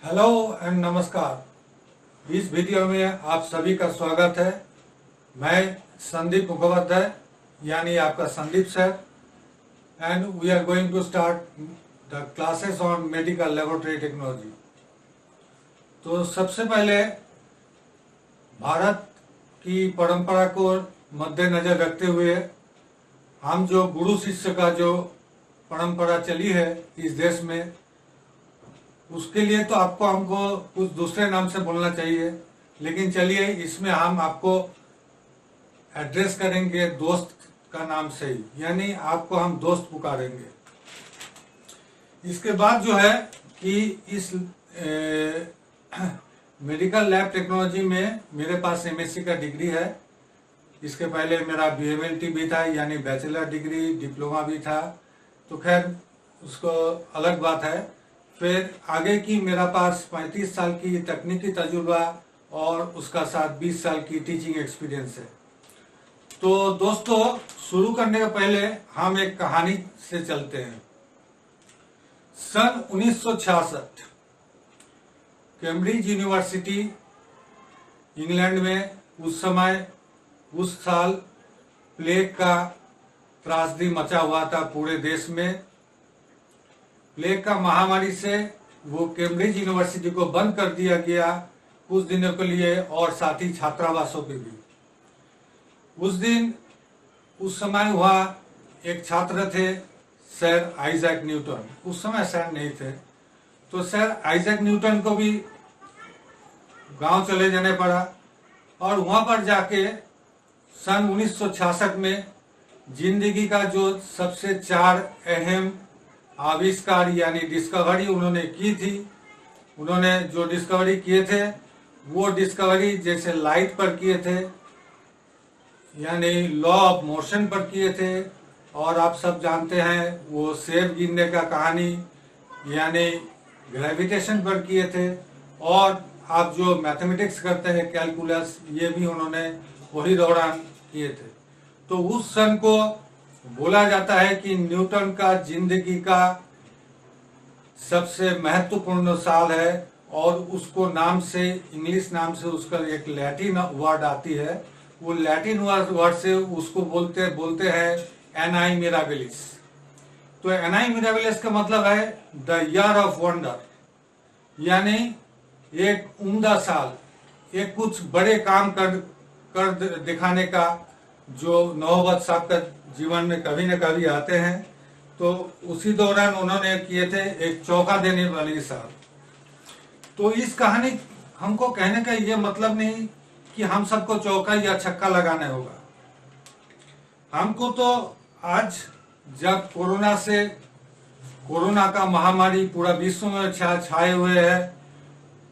Hello and नमस्कार। इस video में आप सभी का स्वागत है। मैं संदीप मुखोपाध्याय यानी आपका Sandeep sir and we are going to start the classes on medical laboratory technology. तो सबसे पहले भारत की परंपरा को मद्देनजर रखते हुए हम जो गुरु शिष्य का जो परंपरा चली है इस देश में, उसके लिए तो हमको कुछ दूसरे नाम से बोलना चाहिए, लेकिन चलिए इसमें हम आपको एड्रेस करेंगे दोस्त का नाम से ही, यानी आपको हम दोस्त पुकारेंगे। इसके बाद जो है कि इस मेडिकल लैब टेक्नोलॉजी में मेरे पास एमएससी का डिग्री है। इसके पहले मेरा बीएमएलटी भी था, यानी बैचलर डिग्री, डिप्लोमा भी था, तो खैर उसको अलग बात है। फिर आगे की मेरा पास 35 साल की तकनीकी तजुर्बा और उसका साथ 20 साल की टीचिंग एक्सपीरियंस है। तो दोस्तों, शुरू करने के पहले हम एक कहानी से चलते हैं। सन 1966 कैम्ब्रिज यूनिवर्सिटी इंग्लैंड में उस साल प्लेग का त्रासदी मचा हुआ था पूरे देश में। प्लेग का महामारी से वो कैम्ब्रिज यूनिवर्सिटी को बंद कर दिया गया कुछ दिनों के लिए, और साथ ही छात्रावासों पे भी। उस समय हुआ, एक छात्र थे सर आइजैक न्यूटन। उस समय सर नहीं थे, तो सर आइजैक न्यूटन को भी गांव चले जाने पड़ा, और वहां पर जाके सन 1966 में जिंदगी का जो सबसे 4 अहम आविष्कार यानी डिस्कवरी उन्होंने की थी। उन्होंने जो डिस्कवरी किए थे वो डिस्कवरी जैसे लाइट पर किए थे, यानी लॉ ऑफ मोशन पर किए थे, और आप सब जानते हैं वो सेब गिनने का कहानी यानी ग्रेविटेशन पर किए थे, और आप जो मैथमेटिक्स करते हैं कैलकुलस, ये भी उन्होंने वही दौरान किए थे। तो उस सन को बोला जाता है कि न्यूटन का जिंदगी का सबसे महत्वपूर्ण साल है, और उसको नाम से, इंग्लिश नाम से उसका एक लैटिन वर्ड आती है। वो लैटिन वर्ड से उसको बोलते हैं एनाई मिराबिलिस। तो एनाई मिराबिलिस का मतलब है द ईयर ऑफ वंडर, यानी एक उम्दा साल, एक कुछ बड़े काम कर दिखाने का, जो नौबत सबका जीवन में कभी न कभी आते हैं। तो उसी दौरान उन्होंने किए थे एक चौंका देने वाली साल। तो इस कहानी हमको कहने का ये मतलब नहीं कि हम सबको चौका या छक्का लगाना होगा। हमको तो आज जब कोरोना का महामारी पूरा विश्व में छाए हुए है,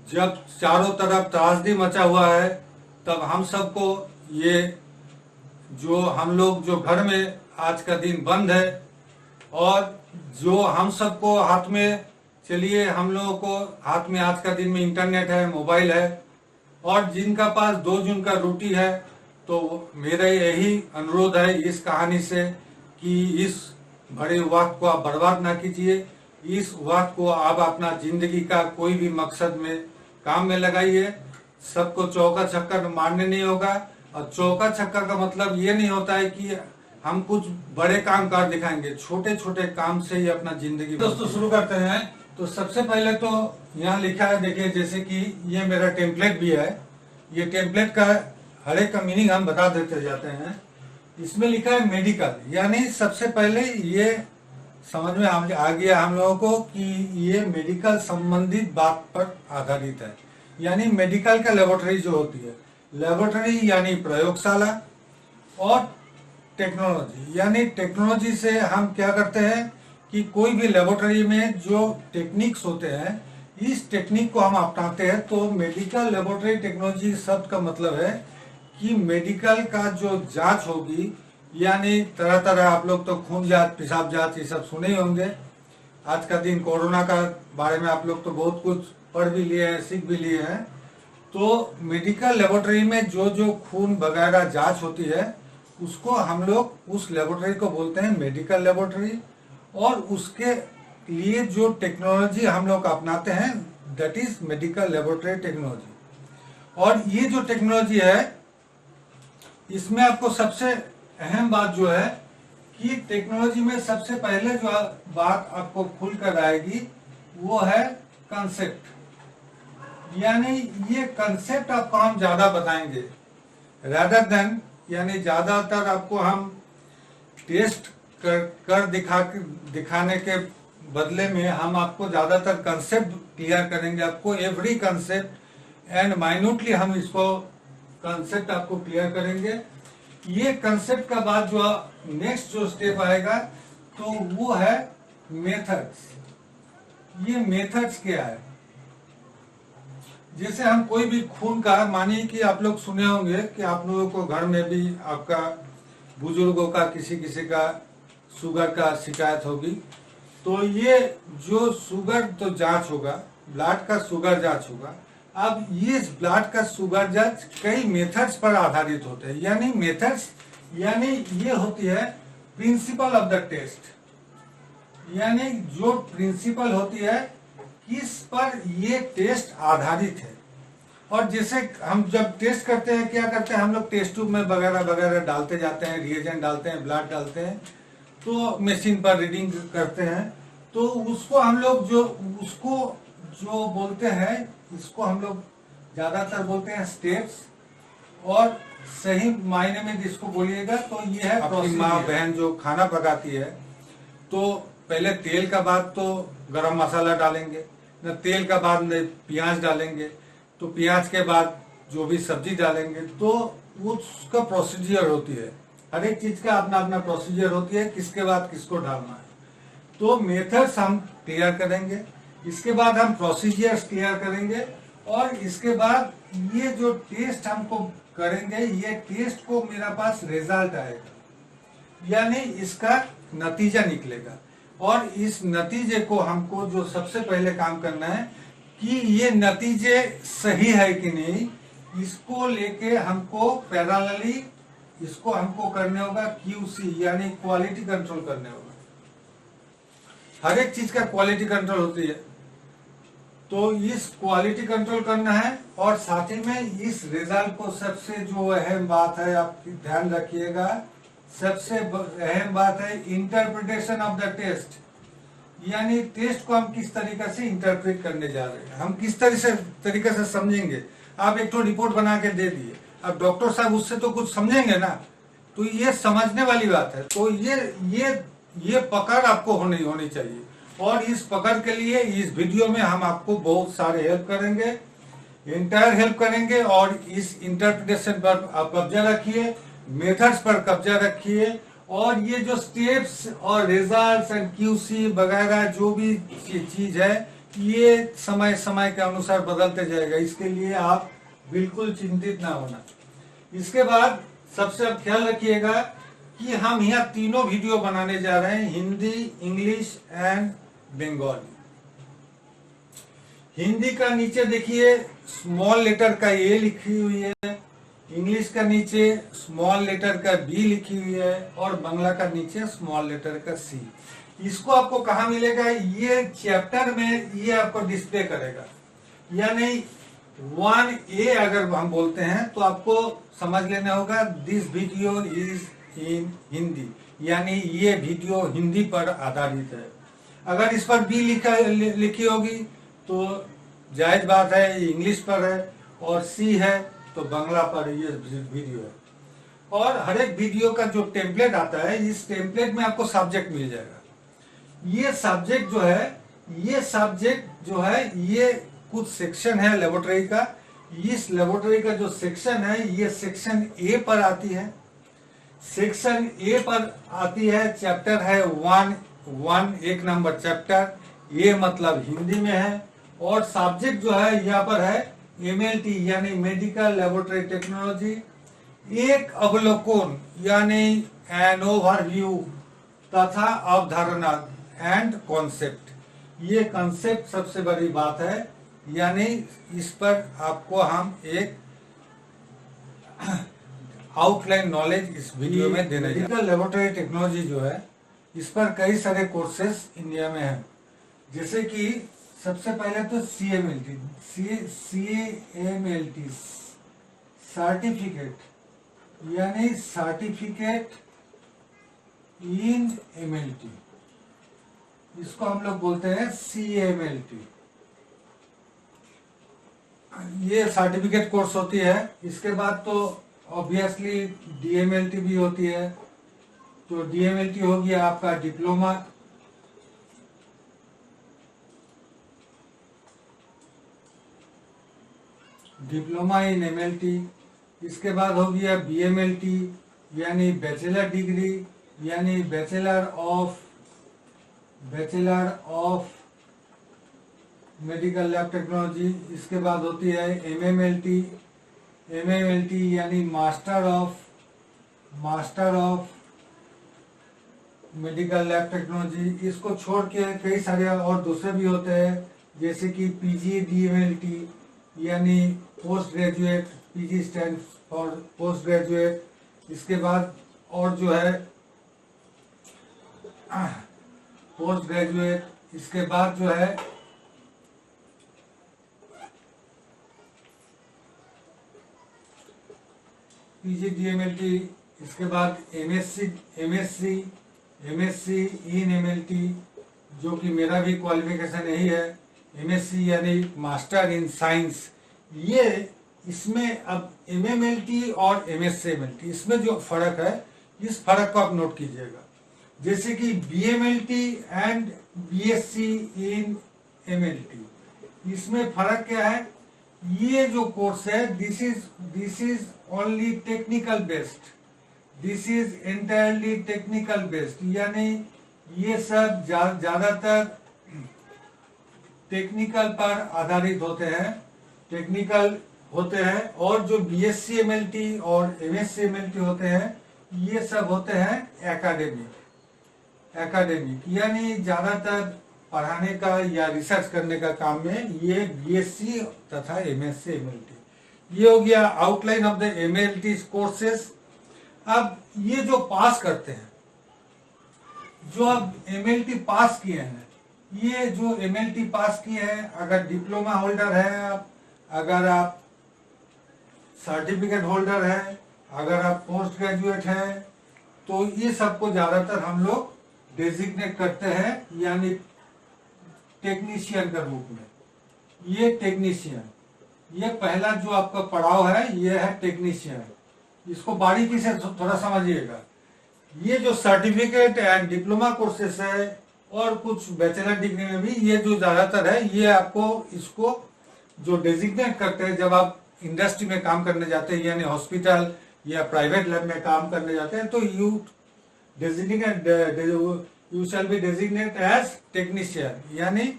जब चारों तरफ त्रासदी मचा हुआ है, तब हम सबको ये जो हम लोग जो घर में आज का दिन बंद है, और जो हम सबको हाथ में, चलिए हम लोगों को हाथ में आज का दिन में इंटरनेट है, मोबाइल है, और जिनका पास 2 जून का रोटी है, तो मेरा यही अनुरोध है इस कहानी से कि इस बड़े वक्त को आप बर्बाद ना कीजिए। इस वक्त को आप अपना जिंदगी का कोई भी मकसद में काम में लगाइए। सबको चौका छक्का मारने नहीं होगा, और चौका छक्का का मतलब ये नहीं होता है कि हम कुछ बड़े काम कर दिखाएंगे, छोटे छोटे काम से ही अपना जिंदगी। दोस्तों शुरू करते हैं। तो सबसे पहले तो यहाँ लिखा है, देखिए, जैसे कि ये मेरा टेम्पलेट भी है। ये टेम्पलेट का हर एक का मीनिंग हम बता देते जाते हैं। इसमें लिखा है मेडिकल, यानी सबसे पहले ये समझ में आ गया हम लोगों को कि ये मेडिकल संबंधित बात पर आधारित है। यानी मेडिकल का लेबोरेटरी जो होती है, लेबोरेटरी यानी प्रयोगशाला, और टेक्नोलॉजी यानी टेक्नोलॉजी से हम क्या करते हैं कि कोई भी लेबोरेटरी में जो टेक्निक्स होते हैं, इस टेक्निक को हम अपनाते हैं। तो मेडिकल लेबोरेटरी टेक्नोलॉजी शब्द का मतलब है कि मेडिकल का जो जांच होगी, यानी तरह तरह, आप लोग तो खून जांच, पेशाब जांच, ये सब सुने ही होंगे। आज का दिन कोरोना का बारे में आप लोग तो बहुत कुछ पढ़ भी लिए हैं, सीख भी लिए हैं। तो मेडिकल लेबोरेटरी में जो जो खून वगैरह जांच होती है, उसको हम लोग उस लेबोरेटरी को बोलते हैं मेडिकल लेबोरेटरी। और उसके लिए जो टेक्नोलॉजी हम लोग अपनाते हैं that is medical laboratory technology. और ये जो टेक्नोलॉजी है इसमें आपको सबसे अहम बात जो है कि टेक्नोलॉजी में सबसे पहले जो बात आपको खुल कर आएगी वो है कंसेप्ट। यानी ये कंसेप्ट आपको हम ज्यादा बताएंगे रादर देन, यानी ज्यादातर आपको हम टेस्ट कर दिखाने के बदले में हम आपको ज्यादातर कंसेप्ट क्लियर करेंगे। आपको एवरी कंसेप्ट एंड माइन्यूटली हम इसको कंसेप्ट आपको क्लियर करेंगे। ये कंसेप्ट का बाद जो नेक्स्ट जो स्टेप आएगा तो वो है मेथड्स। ये मेथड्स क्या है? जैसे हम कोई भी खून का, मानिए कि आप लोग सुने होंगे कि आप लोगों को घर में भी आपका बुजुर्गों का किसी का शुगर का शिकायत होगी, तो ये जो शुगर तो जांच होगा, ब्लड का शुगर जांच होगा। अब ये ब्लड का शुगर जांच कई मेथड्स पर आधारित होते हैं। यानी मेथड्स यानी ये होती है प्रिंसिपल ऑफ द टेस्ट, यानी जो प्रिंसिपल होती है किस पर ये टेस्ट आधारित है। और जैसे हम जब टेस्ट करते हैं क्या करते हैं, हम लोग टेस्ट ट्यूब में वगैरह वगैरह डालते जाते हैं, रिएजेंट डालते हैं, ब्लड डालते हैं, तो मशीन पर रीडिंग करते हैं। तो उसको हम लोग जो बोलते हैं, इसको हम लोग ज्यादातर बोलते हैं स्टेप्स। और सही मायने में जिसको बोलिएगा तो ये है अपनी माँ बहन जो खाना पकाती है, तो पहले तेल का बाद तो गरम मसाला डालेंगे, न तेल का बाद न प्याज डालेंगे, तो प्याज के बाद जो भी सब्जी डालेंगे, तो उसका प्रोसीजर होती है। हर एक चीज का अपना अपना प्रोसीजर होती है, किसके बाद किसको डालना है। तो मेथड्स हम क्लियर करेंगे, इसके बाद हम प्रोसीजर्स क्लियर करेंगे, और इसके बाद ये जो टेस्ट हमको करेंगे, ये टेस्ट को मेरा पास रिजल्ट आएगा, यानी इसका नतीजा निकलेगा। और इस नतीजे को हमको जो सबसे पहले काम करना है कि ये नतीजे सही है कि नहीं, इसको लेके हमको पैरेलली इसको हमको करने होगा QC, यानी क्वालिटी कंट्रोल करने होगा। हर एक चीज का क्वालिटी कंट्रोल होती है, तो इस क्वालिटी कंट्रोल करना है। और साथ ही में इस रिजल्ट को, सबसे जो अहम बात है आप ध्यान रखिएगा, सबसे अहम बात है इंटरप्रिटेशन ऑफ द टेस्ट। यानी टेस्ट को हम किस तरीके से इंटरप्रेट करने जा रहे हैं, हम किस तरीके से समझेंगे। आप एक तो रिपोर्ट बना के दे दिए, अब डॉक्टर साहब उससे तो कुछ समझेंगे ना, तो ये समझने वाली बात है। तो ये पकड़ आपको होनी चाहिए। और इस पकड़ के लिए इस वीडियो में हम आपको बहुत सारे हेल्प करेंगे, इंटायर हेल्प करेंगे। और इस इंटरप्रिटेशन पर आप कब्जा रखिए, मेथड्स पर कब्जा रखिए, और ये जो स्टेप्स और रिजल्ट्स एंड QC वगैरह जो भी चीज है, ये समय समय के अनुसार बदलते जाएगा। इसके लिए आप बिल्कुल चिंतित ना होना। इसके बाद सबसे अब ख्याल रखिएगा कि हम यहाँ तीनों वीडियो बनाने जा रहे हैं, हिंदी, इंग्लिश एंड बंगाली। हिंदी का नीचे देखिए स्मॉल लेटर का A लिखी हुई है, इंग्लिश का नीचे स्मॉल लेटर का B लिखी हुई है, और बांग्ला का नीचे स्मॉल लेटर का C। इसको आपको कहाँ मिलेगा? ये चैप्टर में ये आपको डिस्प्ले करेगा। यानी 1A अगर हम बोलते हैं तो आपको समझ लेना होगा this video is in Hindi, यानी ये वीडियो हिंदी पर आधारित है। अगर इस पर B लिखी होगी तो जायज बात है ये इंग्लिश पर है, और C है तो बांग्ला पर ये वीडियो है। और हर एक वीडियो का जो टेम्पलेट आता है, इस टेम्पलेट में आपको सब्जेक्ट मिल जाएगा। ये सब्जेक्ट जो है ये कुछ सेक्शन है लेबोरेटरी का। इस लेबोरेटरी का जो सेक्शन है, ये सेक्शन A पर आती है। सेक्शन A पर आती है, चैप्टर है 1, 1 नंबर चैप्टर। ये मतलब हिंदी में है। और सब्जेक्ट जो है यहाँ पर है MLT, यानी मेडिकल लेबोरेटरी टेक्नोलॉजी। एक अवलोकन यानी एन ओवरव्यू तथा अवधारणा एंड कॉन्सेप्ट। ये कॉन्सेप्ट सबसे बड़ी बात है, यानी इस पर आपको हम एक आउटलाइन नॉलेज इस वीडियो में देने जा रहे हैं। मेडिकल लेबोरेटरी टेक्नोलॉजी जो है, इस पर कई सारे कोर्सेस इंडिया में हैं। जैसे कि सबसे पहले तो C M L T certificate, यानी certificate in M L T, इसको हम लोग बोलते हैं CMLT। ये सर्टिफिकेट कोर्स होती है। इसके बाद तो ऑब्वियसली DMLT भी होती है। तो DMLT हो गया आपका डिप्लोमा, डिप्लोमा इन MLT। इसके बाद हो गया BMLT, यानी बैचलर डिग्री, यानी bachelor of medical lab technology. इसके बाद होती है MMLT, यानी master of medical lab technology. इसको छोड़ के कई सारे और दूसरे भी होते हैं, जैसे कि PGDMLT, यानी post graduate, PG stand for post graduate. इसके बाद और जो है पोस्ट ग्रेजुएट। इसके बाद जो है PGDMLT। इसके बाद MSc इन MLT, जो कि मेरा भी क्वालिफिकेशन यही है, MSc यानी मास्टर इन साइंस। ये इसमें अब MMLT और MSc इसमें जो फर्क है, इस फर्क को आप नोट कीजिएगा। जैसे कि BMLT and BSc in MLT, इसमें फर्क क्या है? ये जो कोर्स है, this is only technical based, this is entirely technical based, यानी ये सब ज्यादातर टेक्निकल पर आधारित होते हैं। और जो BSc MLT और MSc MLT होते हैं, ये सब होते हैं एकेडमिक, यानी ज्यादातर पढ़ाने का या रिसर्च करने का काम में ये BSc तथा MSc MLT। ये हो गया outline of the MLT courses. अब ये जो पास करते हैं, जो अब MLT पास किए हैं, ये जो MLT पास किए हैं, अगर डिप्लोमा होल्डर है आप, अगर आप सर्टिफिकेट होल्डर है, अगर आप पोस्ट ग्रेजुएट है, तो ये सबको ज्यादातर हम लोग डेजिग्नेट करते हैं, यानी टेक्नीशियन के रूप में। ये टेक्नीशियन, ये पहला जो आपका पड़ाव है, ये है टेक्नीशियन। इसको बारीकी से थोड़ा समझिएगा। ये जो सर्टिफिकेट एंड डिप्लोमा कोर्सेस है और कुछ बैचलर डिग्री में भी, ये जो ज्यादातर है, ये आपको इसको जो डेजिग्नेट करते हैं जब आप इंडस्ट्री में काम करने जाते हैं, यानी हॉस्पिटल या प्राइवेट लैब में काम करने जाते हैं, तो you shall be designate as technician, यानी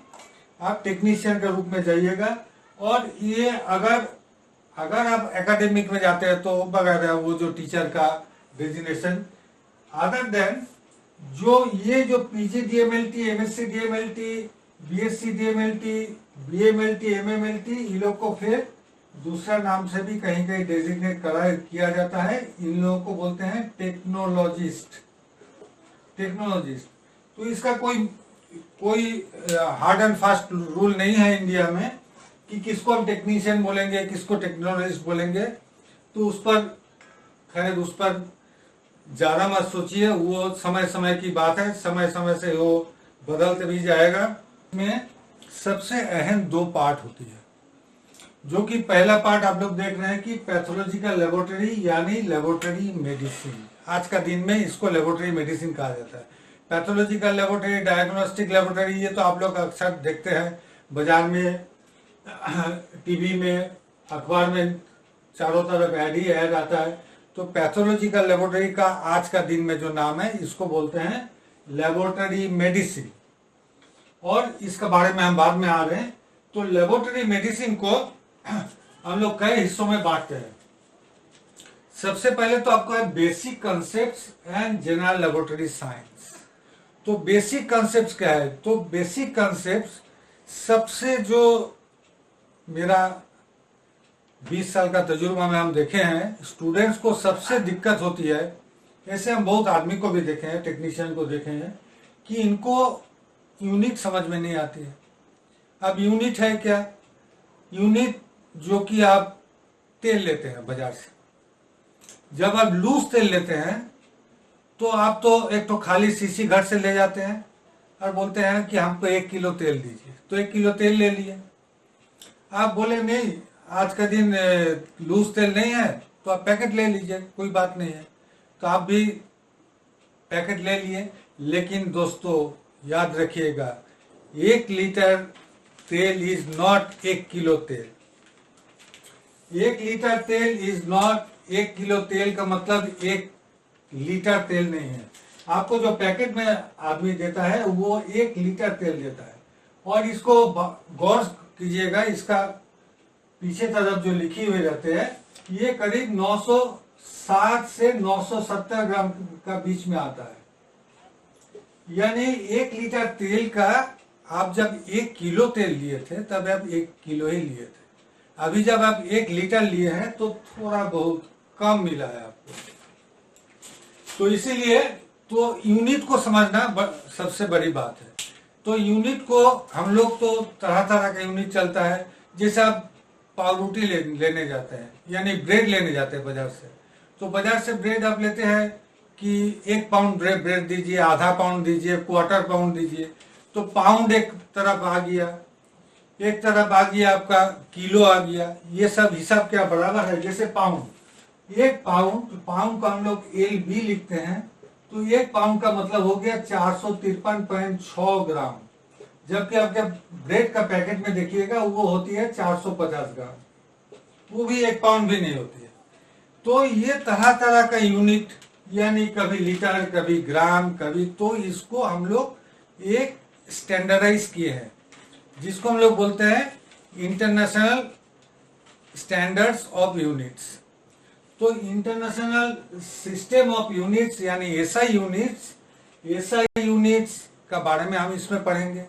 आप टेक्नीशियन के रूप में जाइएगा। और ये अगर आप एकेडमिक में जाते हैं तो बगैर वो जो टीचर का डेजिग्नेशन, अदर देन ये जो PGDMLT, MScDMLT, BScDMLT, BMLT, MMLT, इन लोग को फिर दूसरा नाम से भी कहीं कहीं डेजिग्नेट किया जाता है। इन लोगों को बोलते हैं टेक्नोलॉजिस्ट। तो इसका कोई हार्ड एंड फास्ट रूल नहीं है इंडिया में कि किसको हम टेक्नीशियन बोलेंगे, किसको टेक्नोलॉजिस्ट बोलेंगे। तो उस पर ज्यादा मत सोचिए, वो समय समय की बात है, समय समय से वो बदलते भी जाएगा। में सबसे अहम 2 पार्ट होती है, जो कि पहला पार्ट आप लोग देख रहे हैं कि पैथोलॉजिकल लेबोरेटरी, यानी लेबोरेटरी मेडिसिन। आज का दिन में इसको लेबोरेटरी मेडिसिन कहा जाता है। पैथोलॉजिकल लेबोरेटरी, डायग्नोस्टिक लेबोरेटरी, ये तो आप लोग अक्सर देखते हैं बाजार में, टीवी में, अखबार में, चारों तरफ ऐड आता है। तो पैथोलॉजिकल लेबोरेटरी का आज का दिन में जो नाम है, इसको बोलते हैं लेबोरेटरी मेडिसिन। और इसके बारे में हम बाद में आ रहे हैं। तो लेबोरेटरी मेडिसिन को हम लोग कई हिस्सों में बांटते हैं। सबसे पहले तो आपको है basic concepts and general laboratory science. तो बेसिक कॉन्सेप्ट्स क्या है? तो बेसिक कॉन्सेप्ट्स सबसे, जो मेरा 20 साल का तजुर्बा में हम देखे हैं, स्टूडेंट्स को सबसे दिक्कत होती है, ऐसे हम बहुत आदमी को भी देखे हैं, टेक्नीशियन को देखे हैं, कि इनको यूनिट समझ में नहीं आती है। अब यूनिट है क्या? यूनिट जो कि आप तेल लेते हैं बाजार से, जब आप लूज तेल लेते हैं तो आप तो एक तो खाली शीशी घर से ले जाते हैं और बोलते हैं कि हमको 1 किलो तेल दीजिए, तो 1 किलो तेल ले लिए। आप बोले नहीं आज का दिन लूज तेल नहीं है तो आप पैकेट ले लीजिए, कोई बात नहीं है, तो आप भी पैकेट ले लिए। लेकिन दोस्तों याद रखिएगा, 1 लीटर तेल इज नॉट 1 किलो तेल। 1 लीटर तेल इज नॉट 1 किलो तेल का मतलब 1 लीटर तेल नहीं है। आपको जो पैकेट में आदमी देता है वो 1 लीटर तेल देता है। और इसको गौर कीजिएगा, इसका पीछे तरफ जो लिखी हुई रहते हैं ये करीब 960 से 970 ग्राम का बीच में आता है। यानी 1 लीटर तेल का आप जब 1 किलो तेल लिए थे तब आप 1 किलो ही लिए थे। अभी जब आप 1 लीटर लिए हैं तो थोड़ा बहुत कम मिला है आपको। तो इसीलिए तो यूनिट को समझना सबसे बड़ी बात है। तो यूनिट को हम लोग तो तरह तरह का यूनिट चलता है। जैसे आप पावरोटी लेने जाते हैं, यानी ब्रेड लेने जाते हैं बाजार से, तो बाजार से ब्रेड आप लेते हैं कि 1 पाउंड ब्रेड दीजिए, आधा पाउंड दीजिए, क्वार्टर पाउंड दीजिए। तो पाउंड एक तरफ आ गया, एक तरफ आ गया आपका किलो आ गया। ये सब हिसाब क्या बराबर है? जैसे पाउंड, 1 पाउंड, पाउंड का हम लोग LB लिखते हैं, तो 1 पाउंड का मतलब हो गया 453.6 ग्राम। जबकि आपके ब्रेड का पैकेट में देखिएगा वो होती है 450 ग्राम, वो भी 1 पाउंड भी नहीं होती है। तो ये तरह तरह का यूनिट, यानी कभी लीटर, कभी ग्राम, कभी, तो इसको हम लोग एक स्टैंडर्डाइज किए हैं जिसको हम लोग बोलते हैं इंटरनेशनल स्टैंडर्ड्स ऑफ यूनिट्स। तो इंटरनेशनल सिस्टम ऑफ यूनिट्स यानी एसआई यूनिट्स का बारे में हम इसमें पढ़ेंगे।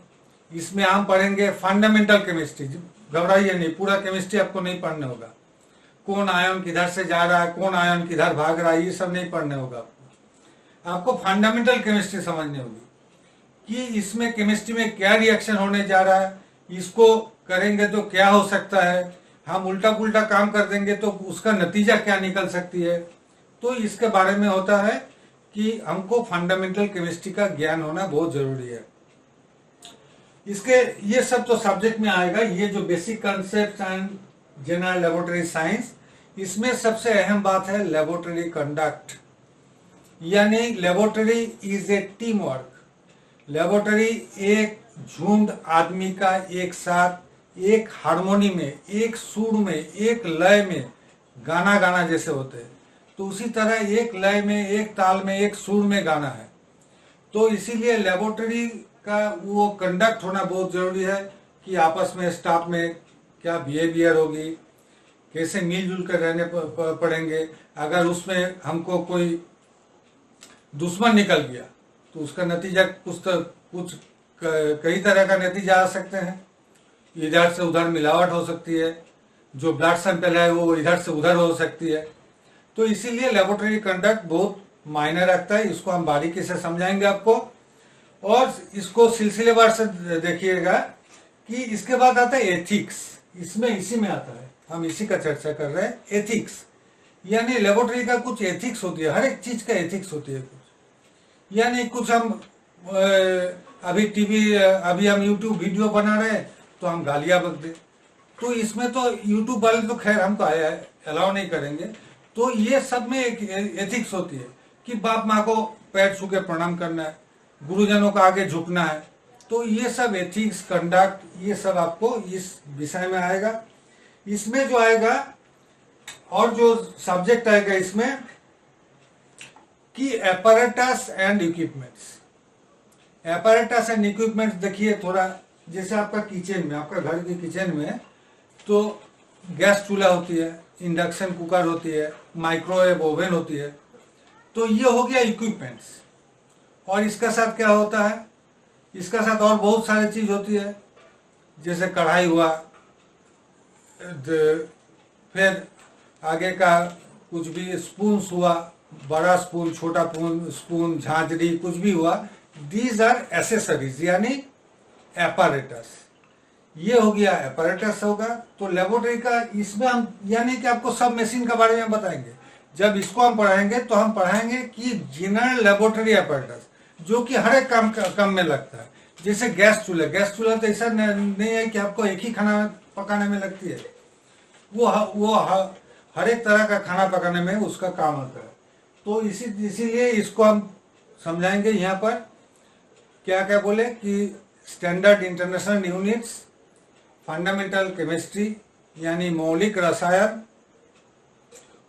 इसमें हम पढ़ेंगे फंडामेंटल केमिस्ट्री। घबराइए नहीं, पूरा केमिस्ट्री आपको नहीं पढ़ना होगा। कौन आयन किधर से जा रहा है, कौन आयन किधर भाग रहा है, ये सब नहीं पढ़ने होगा आपको फंडामेंटल केमिस्ट्री समझनी होगी कि इसमें केमिस्ट्री में क्या रिएक्शन होने जा रहा है, इसको करेंगे तो क्या हो सकता है, हम उल्टा पुल्टा काम कर देंगे तो उसका नतीजा क्या निकल सकती है। तो इसके बारे में होता है कि हमको फंडामेंटल केमिस्ट्री का ज्ञान होना बहुत जरूरी है। इसके ये सब तो सब्जेक्ट में आएगा। ये जो basic concept and general laboratory science, इसमें सबसे अहम बात है लेबोरेटरी कंडक्ट, यानी laboratory is a team work. Laboratory एक झुंड आदमी का एक साथ एक हारमोनी में, एक सुर में, एक लय में गाना जैसे होते हैं, तो उसी तरह एक लय में, एक ताल में, एक सुर में गाना है। तो इसीलिए लेबोरेटरी का वो कंडक्ट होना बहुत जरूरी है कि आपस में स्टाफ में क्या बिहेवियर होगी, कैसे मिलजुल कर रहने पड़ेंगे। अगर उसमें हमको कोई दुश्मन निकल गया तो उसका नतीजा कुछ कई तरह का नतीजा आ सकते हैं। इधर से उधर मिलावट हो सकती है, जो ब्लड सैंपल है वो इधर से उधर हो सकती है। तो इसीलिए लेबोरेटरी कंडक्ट बहुत मायने रखता है। इसको हम बारीकी से समझाएंगे आपको, और इसको सिलसिलेवार से देखिएगा कि इसके बाद आता है एथिक्स। इसमें इसी में आता है, हम इसी का चर्चा कर रहे हैं, एथिक्स। यानी लेबोरेटरी का कुछ एथिक्स होती है, हर एक चीज का एथिक्स होती है कुछ। यानी कुछ हम अभी हम यूट्यूब वीडियो बना रहे हैं तो हम गालियां बक दे, तो इसमें तो यूट्यूब वाले तो खैर हमको अलाउ नहीं करेंगे। तो ये सब में एक एथिक्स होती है कि बाप माँ को पैर छू के प्रणाम करना है, गुरुजनों का आगे झुकना है। तो ये सब एथिक्स, कंडक्ट, ये सब आपको इस विषय में आएगा। इसमें जो आएगा और जो सब्जेक्ट आएगा इसमें कि apparatus and equipments. Apparatus and equipments देखिए थोड़ा, जैसे आपका किचन में, आपका घर के किचन में तो गैस चूल्हा होती है, इंडक्शन कुकर होती है, माइक्रोवेव ओवन होती है। तो ये हो गया इक्विपमेंट्स। और इसका साथ क्या होता है, इसका साथ और बहुत सारी चीज होती है, जैसे कढ़ाई हुआ, फिर आगे का कुछ भी स्पून्स हुआ, बड़ा स्पून, छोटा स्पून, झांझरी, कुछ भी हुआ। दीज आर एसेसरीज यानी एपरेटस। ये हो गया apparatus होगा। तो लेबोरेटरी का इसमें हम यानी कि आपको सब मशीन के बारे में बताएंगे। जब इसको हम पढ़ाएंगे तो हम पढ़ाएंगे कि जनरल लेबोरेटरी apparatus जो कि हर एक काम में लगता है। जैसे गैस चूल्हा तो ऐसा नहीं है कि आपको एक ही खाना पकाने में लगती है, वो हर एक तरह का खाना पकाने में उसका काम होता है। तो इसीलिए इसको हम समझाएंगे यहाँ पर क्या क्या बोले कि standard international units, fundamental chemistry यानी मौलिक रसायन,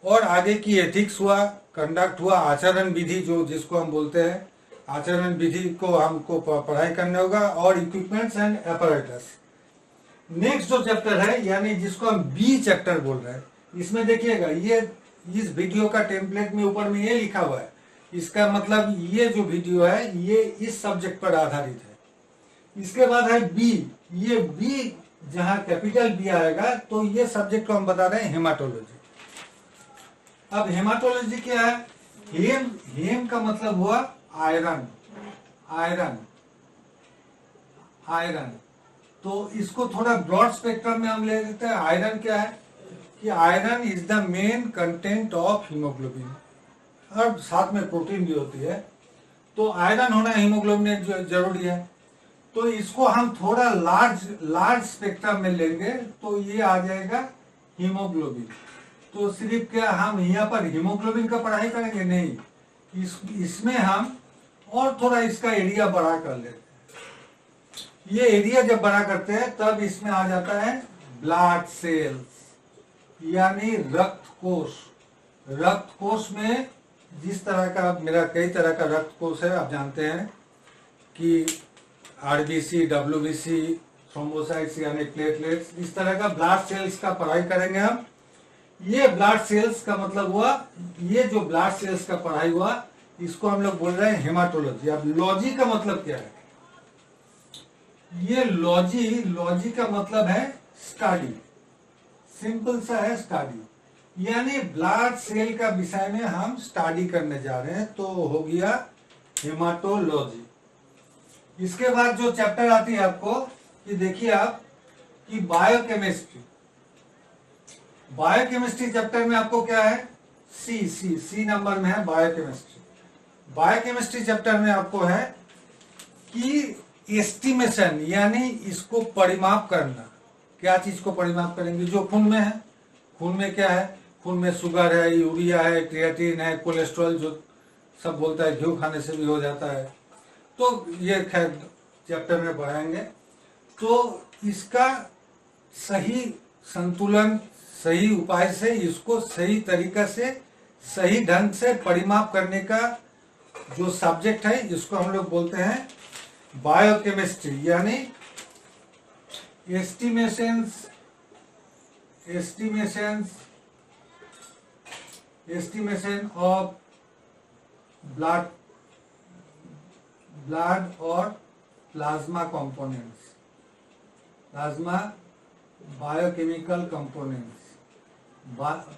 और आगे की एथिक्स हुआ, कंडक्ट हुआ, आचरण विधि जो जिसको हम बोलते हैं, आचरण विधि को हमको पढ़ाई करना होगा, और इक्विपमेंट्स एंड अपैरेटस। नेक्स्ट जो चैप्टर है यानी जिसको हम बी चैप्टर बोल रहे हैं, इसमें देखिएगा ये इस वीडियो का टेम्पलेट में ऊपर में ये लिखा हुआ है, इसका मतलब ये जो वीडियो है ये इस सब्जेक्ट पर आधारित है। इसके बाद है बी, ये बी जहां कैपिटल बी आएगा तो ये सब्जेक्ट को हम बता रहे हैं हेमाटोलॉजी। अब हेमाटोलॉजी क्या है? हेम का मतलब हुआ आयरन, आयरन। तो इसको थोड़ा ब्रॉड स्पेक्ट्रम में हम ले लेते हैं। आयरन क्या है कि iron is the main content of haemoglobin, और साथ में प्रोटीन भी होती है। तो आयरन होना हीमोग्लोबिन जरूरी है। तो इसको हम थोड़ा लार्ज स्पेक्ट्रम में लेंगे तो ये आ जाएगा हीमोग्लोबिन। तो सिर्फ क्या हम यहाँ पर हीमोग्लोबिन का पढ़ाई करेंगे? नहीं, इसमें हम और थोड़ा इसका एरिया बड़ा कर लेते हैं। ये एरिया जब बड़ा करते हैं तब इसमें आ जाता है ब्लड सेल्स यानी रक्त कोश। रक्त कोश में जिस तरह का मेरा कई तरह का रक्त कोश है, आप जानते हैं कि आरबीसी, डब्ल्यूबीसी, थ्रोम्बोसाइट्स यानी प्लेटलेट्स, इस तरह का ब्लड सेल्स का पढ़ाई करेंगे हम। ये ब्लड सेल्स का मतलब हुआ, ये जो ब्लड सेल्स का पढ़ाई हुआ इसको हम लोग बोल रहे हैं हेमाटोलॉजी। अब लॉजी का मतलब क्या है? ये लॉजी का मतलब है स्टडी, सिंपल सा है स्टडी, यानी ब्लड सेल का विषय में हम स्टडी करने जा रहे हैं, तो हो गया हेमाटोलॉजी। इसके बाद जो चैप्टर आती है आपको कि देखिए आप कि बायोकेमिस्ट्री चैप्टर में आपको क्या है? सी नंबर में है बायोकेमिस्ट्री। बायोकेमिस्ट्री चैप्टर में आपको है कि एस्टिमेशन यानी इसको परिमाप करना। क्या चीज को परिमाप करेंगे? जो खून में है। खून में क्या है? खून में शुगर है, यूरिया है, क्रिएटिन है, कोलेस्ट्रॉल जो सब बोलता है घी खाने से भी हो जाता है। तो ये खैर चैप्टर में पढ़ाएंगे। तो इसका सही संतुलन, सही उपाय से इसको सही तरीका से सही ढंग से परिमाप करने का जो सब्जेक्ट है इसको हम लोग बोलते हैं बायोकेमिस्ट्री यानी एस्टिमेशन ऑफ ब्लड और plasma components, plasma biochemical components.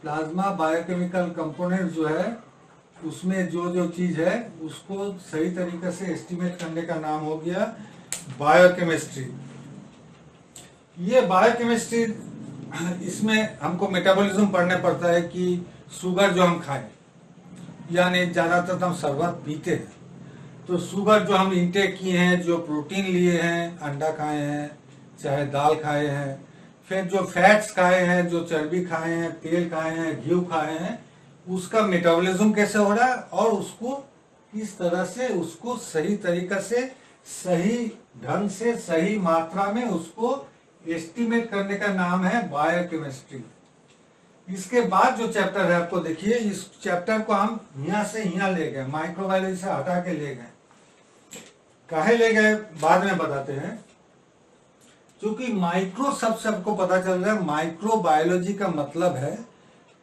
Plasma biochemical component जो है उसमें जो चीज है उसको सही तरीके से एस्टिमेट करने का नाम हो गया बायोकेमिस्ट्री। ये बायोकेमिस्ट्री, इसमें हमको मेटाबॉलिज्म पढ़ना पड़ता है कि शुगर जो हम खाएं, यानी ज्यादातर हम शरबत पीते हैं, तो शुगर जो हम इंटेक किए हैं, जो प्रोटीन लिए हैं, अंडा खाए हैं, चाहे दाल खाए हैं, फिर जो फैट्स खाए हैं, जो चर्बी खाए हैं, तेल खाए हैं, घी खाए हैं, उसका मेटाबॉलिज्म कैसे हो रहा है और उसको किस तरह से उसको सही तरीका से सही ढंग से सही मात्रा में उसको एस्टिमेट करने का नाम है बायोकेमिस्ट्री। इसके बाद जो चैप्टर है आपको देखिए, इस चैप्टर को हम यहाँ से यहाँ ले गए, माइक्रोबायोलॉजी से हटा के ले गए। काहे ले गए बाद में बताते हैं, क्योंकि माइक्रो सबको पता चल रहा है। माइक्रोबायोलॉजी का मतलब है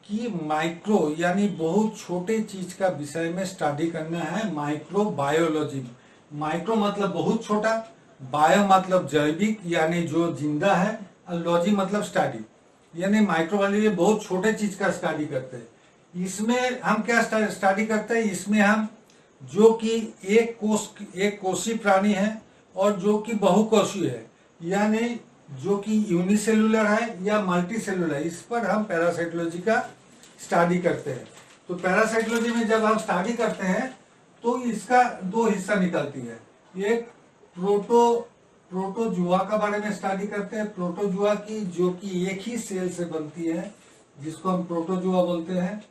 कि माइक्रो यानी बहुत छोटे चीज का विषय में स्टडी करना है माइक्रोबायोलॉजी। माइक्रो मतलब बहुत छोटा, बायो मतलब जैविक यानी जो जिंदा है, और लॉजी मतलब स्टडी यानी माइक्रोबायोलॉजी बहुत छोटे चीज का स्टडी करते हैं। इसमें हम क्या स्टडी करते हैं? इसमें हम जो कि एक कोषी प्राणी है और जो कि बहुकोषीय है, यानी जो कि यूनिसेलुलर है या मल्टी सेलुलर है, इस पर हम पैरासाइटोलॉजी का स्टडी करते हैं। तो पैरासाइटोलॉजी में जब हम स्टडी करते हैं तो इसका दो हिस्सा निकलती है। एक प्रोटोजुआ का बारे में स्टडी करते हैं, प्रोटोजुआ की, जो कि एक ही सेल से बनती है, जिसको हम प्रोटोजुआ बोलते हैं।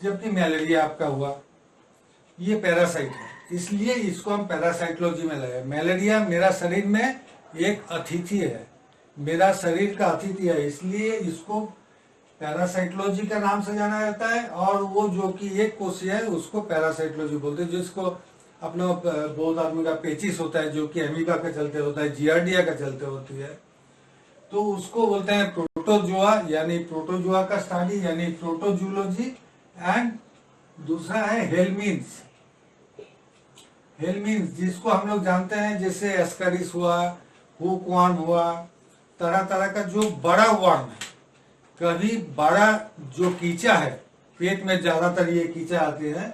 जबकि मलेरिया आपका हुआ, ये पैरासाइट है, इसलिए इसको हम पैरासाइटोलॉजी में लाए। मलेरिया मेरा शरीर में एक अतिथि है, मेरा शरीर का अतिथि है, इसलिए इसको पैरासाइटोलॉजी का नाम से जाना जाता है। और वो जो कि एक कोषीय है उसको पैरासाइटोलॉजी बोलते हैं। जिसको अपना बहुत आदमी का पेचिस होता है, जो कि अमीबा के चलते होता है, जियार्डिया के चलते होती है, तो उसको बोलते हैं प्रोटोजुआ, यानी प्रोटोजुआ का स्टडी यानी प्रोटोजूलॉजी। एंड दूसरा है हेलमिन्स, जिसको हम लोग जानते हैं, जैसे एस्करिस हुआ, हुकवर्म हुआ, तरह तरह का जो बड़ा वर्म है। कभी बड़ा जो कीचा है, पेट में ज्यादातर ये कीचा आते हैं,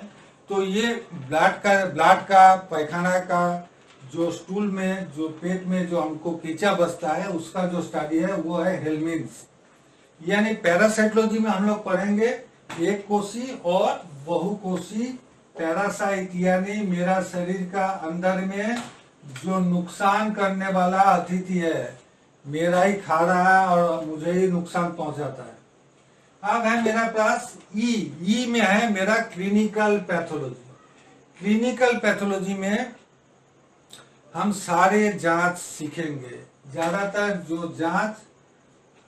तो ये ब्लड का पैखाना का जो स्टूल में, जो पेट में जो हमको कीचा बसता है, उसका जो स्टडी है वो है हेलमिन्स। यानी पैरासाइटोलॉजी में हम लोग पढ़ेंगे एक कोशी और बहुकोशी पैरासाइट, यानी मेरा शरीर का अंदर में जो नुकसान करने वाला अतिथि है, मेरा ही खा रहा है और मुझे ही नुकसान पहुंचाता है। अब है मेरा पास ई में है मेरा क्लिनिकल पैथोलॉजी। क्लिनिकल पैथोलॉजी में हम सारे जांच सीखेंगे। ज्यादातर जो जांच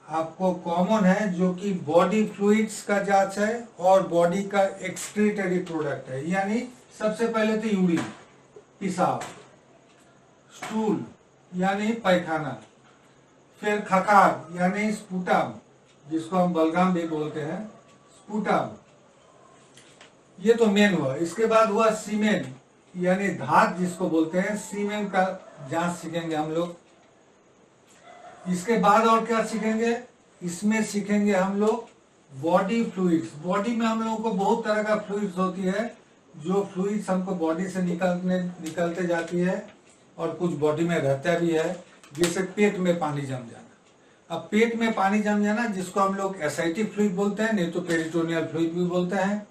आपको कॉमन है, जो कि बॉडी फ्लूइड्स का जांच है और बॉडी का एक्सक्रीटरी प्रोडक्ट है। यानी सबसे पहले तो यूरिन, पेशाब, स्टूल यानी पैखाना, फिर खकार यानी स्पूटम, जिसको हम बलगम भी बोलते हैं, स्पूटम, ये तो मेन हुआ। इसके बाद हुआ सीमेन यानी धात, जिसको बोलते हैं, सीमेन का जांच सीखेंगे हम लोग। इसके बाद और क्या सीखेंगे, इसमें सीखेंगे हम लोग बॉडी फ्लूइड्स। बॉडी में हम लोगों को बहुत तरह का फ्लूइड्स होती है, जो फ्लूइड्स हमको बॉडी से निकलते जाती है और कुछ बॉडी में रहता भी है। जैसे पेट में पानी जम जाना, अब पेट में पानी जम जाना जिसको हम लोग एसाइटिक फ्लूइड बोलते हैं, नहीं तो पेरिटोनियल फ्लूइड भी बोलते हैं।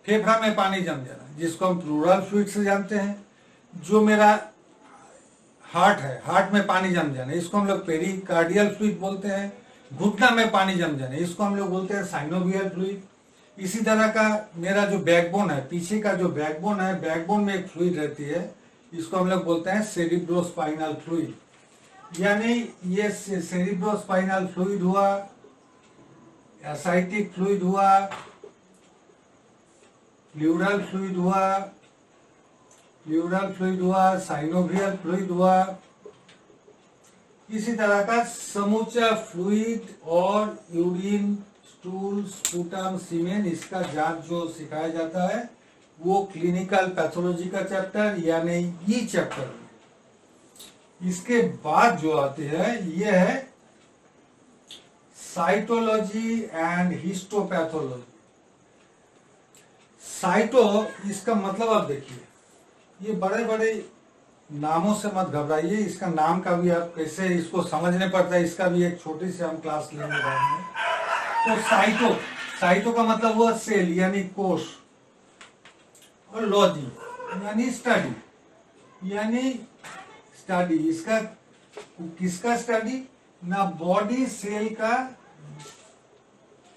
फेफड़ा में पानी जम जाना जिसको हम प्लूरल फ्लूइड से जानते हैं। जो मेरा हार्ट है, हार्ट में पानी जम जाना, इसको हम लोग पेरिकार्डियल फ्लूइड बोलते हैं। घुटना में पानी जम जाना, इसको हम लोग बोलते हैं साइनोवियल फ्लूइड। इसी तरह का मेरा जो बैकबोन है, पीछे का जो बैकबोन है, बैकबोन में एक फ्लूइड रहती है, इसको हम लोग बोलते हैं सेरिब्रोस्पाइनल फ्लूइड। यानी ये सेरिब्रोस्पाइनल फ्लूइड हुआ, एसाइटिक फ्लूइड हुआ, प्लूरल फ्लूइड हुआ, साइनोवियल फ्लूइड हुआ। इसी तरह का समूचा फ्लूइड और यूरिन, स्टूल, स्पूटम, सीमेन, इसका जांच जो सिखाया जाता है वो क्लिनिकल पैथोलॉजी का चैप्टर यानी ई चैप्टर में। इसके बाद जो आते हैं ये है साइटोलॉजी एंड हिस्टोपैथोलॉजी। साइटो, इसका मतलब आप देखिए, ये बड़े बड़े नामों से मत घबराइए, इसका नाम का भी आप कैसे इसको समझने पड़ता है, इसका भी एक छोटी सी हम क्लास लेंगे बाद में। तो साइटो का मतलब हुआ सेल यानी कोश, और लॉजी यानी स्टडी, इसका किसका स्टडी ना, बॉडी सेल का।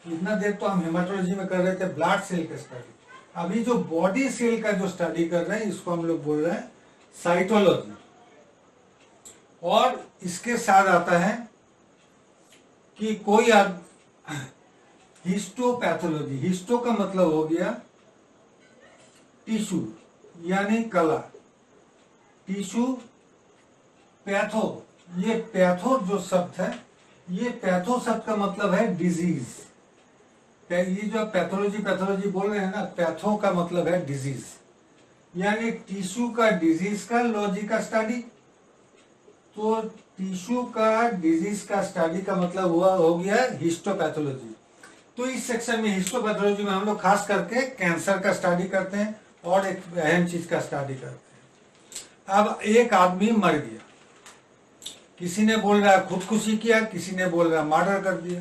इतना देर तो हम हेमाटोलॉजी में कर रहे थे ब्लड सेल का स्टडी, अभी जो बॉडी सेल का जो स्टडी कर रहे हैं इसको हम लोग बोल रहे हैं साइटोलॉजी। और इसके साथ आता है कि कोई हिस्टोपैथोलॉजी। हिस्टो का मतलब हो गया टिश्यू यानी कला, टिश्यू। पैथो, ये पैथो जो शब्द है, ये पैथो शब्द का मतलब है डिजीज। ये जो पैथोलॉजी बोल रहे हैं ना, पैथो का मतलब है डिजीज, यानी टिश्यू का डिजीज का, लॉजी का स्टडी। तो टिश्यू का डिजीज का स्टडी का मतलब हो गया हिस्टोपैथोलॉजी। तो इस सेक्शन में हिस्टोपैथोलॉजी में हम लोग खास करके कैंसर का स्टडी करते हैं और एक अहम चीज का स्टडी करते हैं। अब एक आदमी मर गया, किसी ने बोल रहा है खुदकुशी किया, किसी ने बोल रहा है मर्डर कर दिया।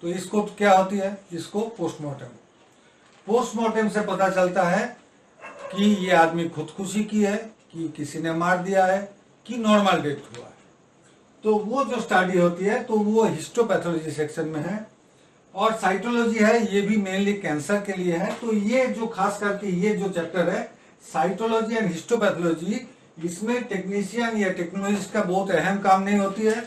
तो इसको क्या होती है, इसको पोस्टमार्टम। पोस्टमार्टम से पता चलता है कि ये आदमी खुदकुशी की है, कि किसी ने मार दिया है, कि नॉर्मल डेथ हुआ है। तो वो जो स्टडी होती है तो वो हिस्टोपैथोलॉजी सेक्शन में है। और साइटोलॉजी है, ये भी मेनली कैंसर के लिए है। तो ये जो खास करके ये जो चैप्टर है साइटोलॉजी एंड हिस्टोपैथोलॉजी, इसमें टेक्नीशियन या टेक्नोलॉजिस्ट का बहुत अहम काम नहीं होती है।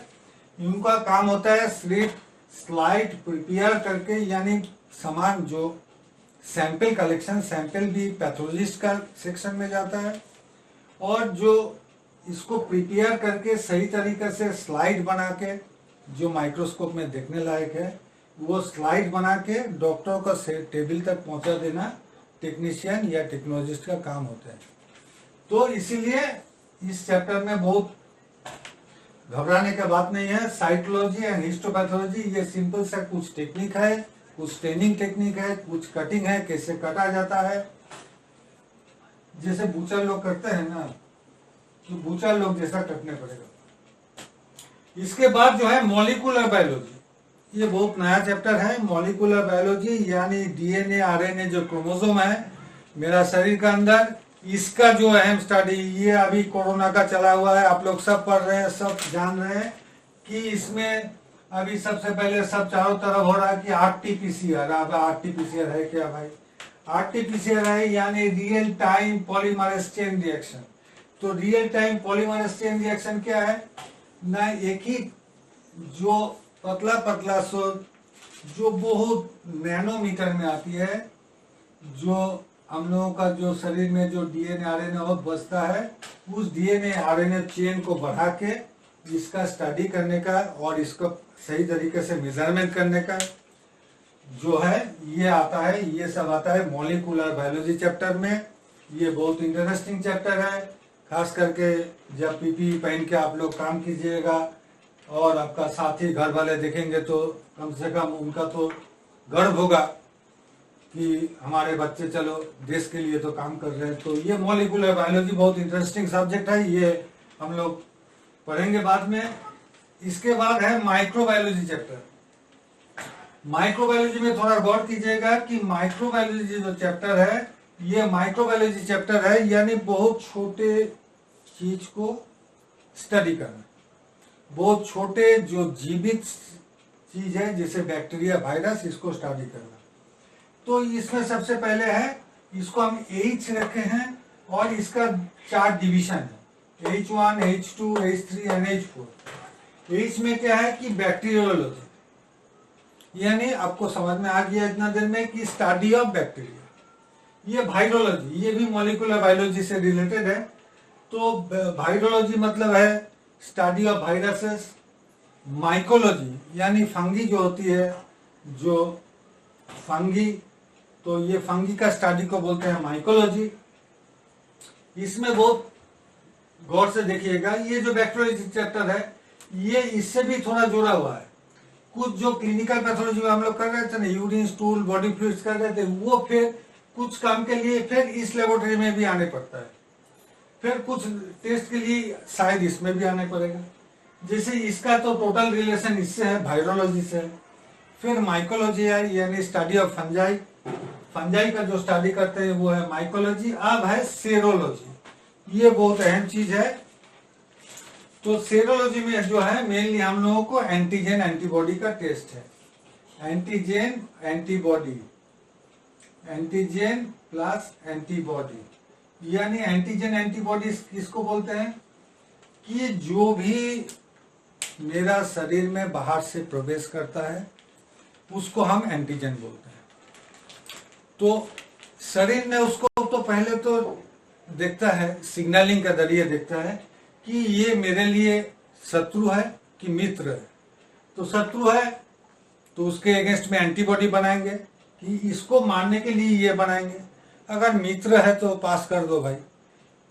इनका काम होता है सिर्फ स्लाइड प्रिपेयर करके, यानी सामान जो सैंपल कलेक्शन, सैंपल भी पैथोलॉजिस्ट का सेक्शन में जाता है, और जो इसको प्रिपेयर करके सही तरीके से स्लाइड बना के जो माइक्रोस्कोप में देखने लायक है वो स्लाइड बना के डॉक्टर का टेबल तक पहुंचा देना टेक्नीशियन या टेक्नोलॉजिस्ट का काम होता है। तो इसीलिए इस चैप्टर में बहुत घबराने का बात नहीं है। साइटोलॉजी एंड हिस्टोपैथोलॉजी ये सिंपल सा कुछ टेक्निक है, कुछ ट्रेनिंग टेक्निक है, कुछ कटिंग है, कैसे कटा जाता है, जैसे बूचर लोग करते हैं ना, तो बूचर लोग जैसा कटने पड़ेगा। इसके बाद जो है मॉलिक्यूलर बायोलॉजी, ये बहुत नया चैप्टर है। मॉलिक्यूलर बायोलॉजी यानी डीएनए आरएनए जो क्रोमोसोम है मेरा शरीर का अंदर, इसका जो अहम स्टडी, ये अभी कोरोना का चला हुआ है, आप लोग सब पढ़ रहे हैं, सब जान रहे हैं कि इसमें अभी सबसे पहले सब चारों तरफ हो रहा है कि आरटीपीसीआर। अब आरटीपीसीआर है क्या भाई? आरटीपीसीआर है यानी real time polymerase chain reaction. तो real time polymerase chain reaction क्या है ना, एक ही जो पतला पतला सो जो बहुत नैनोमीटर में आती है, जो हम लोगों का जो शरीर में जो डीएनए आरएनए बचता है, उस डीएनए आरएनए चेन को बढ़ा के इसका स्टडी करने का और इसको सही तरीके से मेजरमेंट करने का जो है ये आता है, ये सब आता है मॉलिक्यूलर बायोलॉजी चैप्टर में। ये बहुत इंटरेस्टिंग चैप्टर है, खास करके जब पीपीई पहन के आप लोग काम कीजिएगा और आपका साथी घर वाले देखेंगे तो कम से कम उनका तो गर्व होगा कि हमारे बच्चे चलो देश के लिए तो काम कर रहे हैं। तो ये मॉलिक्यूलर बायोलॉजी बहुत इंटरेस्टिंग सब्जेक्ट है, ये हम लोग पढ़ेंगे बाद में। इसके बाद है माइक्रोबायोलॉजी चैप्टर। माइक्रोबायोलॉजी में थोड़ा गौर कीजिएगा कि माइक्रोबायोलॉजी जो चैप्टर है ये माइक्रोबायोलॉजी चैप्टर है यानी बहुत छोटे चीज को स्टडी करना, बहुत छोटे जो जीवित चीज है जैसे बैक्टीरिया वायरस, इसको स्टडी करना। तो इसमें सबसे पहले है, इसको हम H रखे हैं और इसका 4 डिवीजन है, H1, H2, H3 and H4। H में क्या है कि बैक्टीरियोलॉजी, यानी आपको समझ में आ गया इतना देर में कि स्टडी ऑफ बैक्टीरिया। ये वायरोलॉजी, ये भी मॉलिक्यूलर बायोलॉजी से रिलेटेड है। तो वायरोलॉजी मतलब है स्टडी ऑफ वायरसेस। माइकोलॉजी यानी फंगी जो होती है, जो फंगी, तो ये फंगी का स्टडी को बोलते हैं माइकोलॉजी। इसमें बहुत गौर से देखिएगा, ये जो बैक्टीरियोलॉजी चैप्टर है ये इससे भी थोड़ा जुड़ा हुआ है। कुछ जो क्लिनिकल पैथोलॉजी में हम लोग कर रहे थे ना, यूरिन स्टूल बॉडी फ्लूइड्स कर रहे थे, वो फिर कुछ काम के लिए फिर इस लेबोरेटरी में भी आने पड़ता है, फिर कुछ टेस्ट के लिए शायद इसमें भी आने पड़ेगा। जैसे इसका तो टोटल रिलेशन इससे है, वायरोलॉजी से है। फिर माइकोलॉजी है यानी स्टडी ऑफ फंजाई, फंजाई का जो स्टडी करते हैं वो है माइकोलॉजी। अब है सेरोलॉजी, ये बहुत अहम चीज है। तो सेरोलॉजी में जो है मेनली हम लोगों को एंटीजन एंटीबॉडी का टेस्ट है, antigen antibody, antigen plus antibody. यानी एंटीजन एंटीबॉडी किसको बोलते हैं कि जो भी मेरा शरीर में बाहर से प्रवेश करता है उसको हम एंटीजन बोलते हैं। तो शरीर ने उसको तो पहले तो देखता है, सिग्नलिंग के जरिए देखता है कि ये मेरे लिए शत्रु है कि मित्र है। तो शत्रु है तो उसके अगेंस्ट में एंटीबॉडी बनाएंगे कि इसको मारने के लिए ये बनाएंगे, अगर मित्र है तो पास कर दो भाई।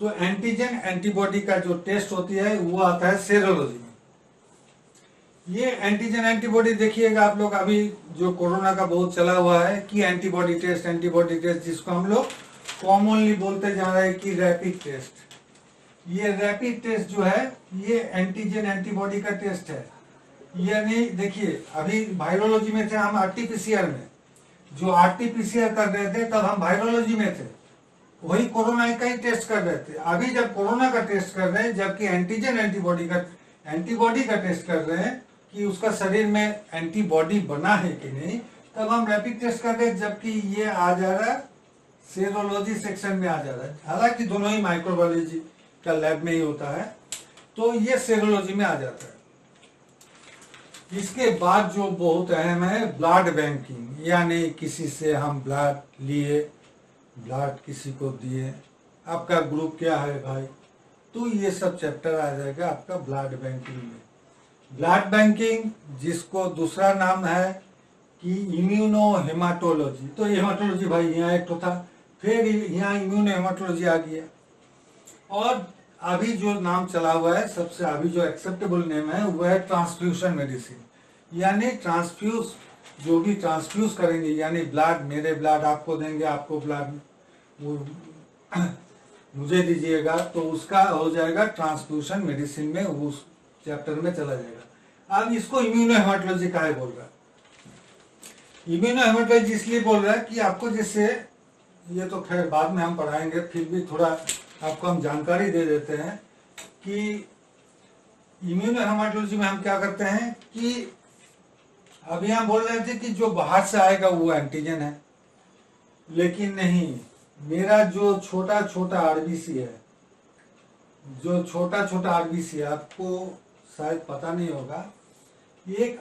तो एंटीजन एंटीबॉडी का जो टेस्ट होती है वो आता है सेरोलॉजी में। ये एंटीजन एंटीबॉडी देखिएगा आप लोग, अभी जो कोरोना का बहुत चला हुआ है कि एंटीबॉडी टेस्ट, जिसको हम लोग कॉमनली बोलते जा रहे हैं कि रैपिड टेस्ट। ये रैपिड टेस्ट जो है ये एंटीजन एंटीबॉडी का टेस्ट है। यानी देखिए अभी वायरोलॉजी में थे हम, आरटीपीसीआर में जो आरटीपीसीआर कर रहे थे तब हम वायरोलॉजी में थे, वही कोरोना का ही टेस्ट कर रहे थे। अभी जब कोरोना का टेस्ट कर रहे हैं, जबकि एंटीजन एंटीबॉडी का टेस्ट कर रहे हैं कि उसका शरीर में एंटीबॉडी बना है कि नहीं, तब हम रैपिड टेस्ट कर रहे हैं, जबकि ये आ जा रहा है सेरोलॉजी सेक्शन में आ जा रहा है। हालांकि दोनों ही माइक्रोबायोलॉजी का लैब में ही होता है, तो ये सेरोलॉजी में आ जाता है। इसके बाद जो बहुत अहम है ब्लड बैंकिंग, यानी किसी से हम ब्लड लिए, ब्लड किसी को दिए, आपका ग्रुप क्या है भाई, तो ये सब चैप्टर आ जाएगा आपका ब्लड बैंकिंग में। ब्लड बैंकिंग जिसको दूसरा नाम है कि इम्यूनो हेमाटोलॉजी, तो हेमाटोलॉजी भाई यहाँ एक तो था, फिर यहाँ इम्यूनो हेमाटोलॉजी आ गया। और अभी जो नाम चला हुआ है सबसे अभी जो एक्सेप्टेबल नेम है वो है ट्रांसफ्यूशन मेडिसिन, यानी ट्रांसफ्यूज जो भी ट्रांसफ्यूज करेंगे, यानी ब्लड, मेरे ब्लड आपको देंगे, आपको ब्लड मुझे दीजिएगा, तो उसका हो जाएगा ट्रांसफ्यूशन मेडिसिन में, उस चैप्टर में चला जाएगा। अब इसको इम्यूनो हेमाटोलॉजी काहे बोल रहा है? इम्यूनो हेमाटोलॉजी इसलिए बोल रहा है कि आपको जैसे, ये तो खैर बाद में हम पढ़ाएंगे, फिर भी थोड़ा आपको हम जानकारी दे देते हैं कि इम्यूनो हेमाटोलॉजी में हम क्या करते हैं कि अभी हम बोल रहे थे कि जो बाहर से आएगा वो एंटीजन है, लेकिन नहीं, मेरा जो छोटा छोटा आरबीसी है, जो छोटा छोटा आरबीसी है, आपको शायद पता नहीं होगा, एक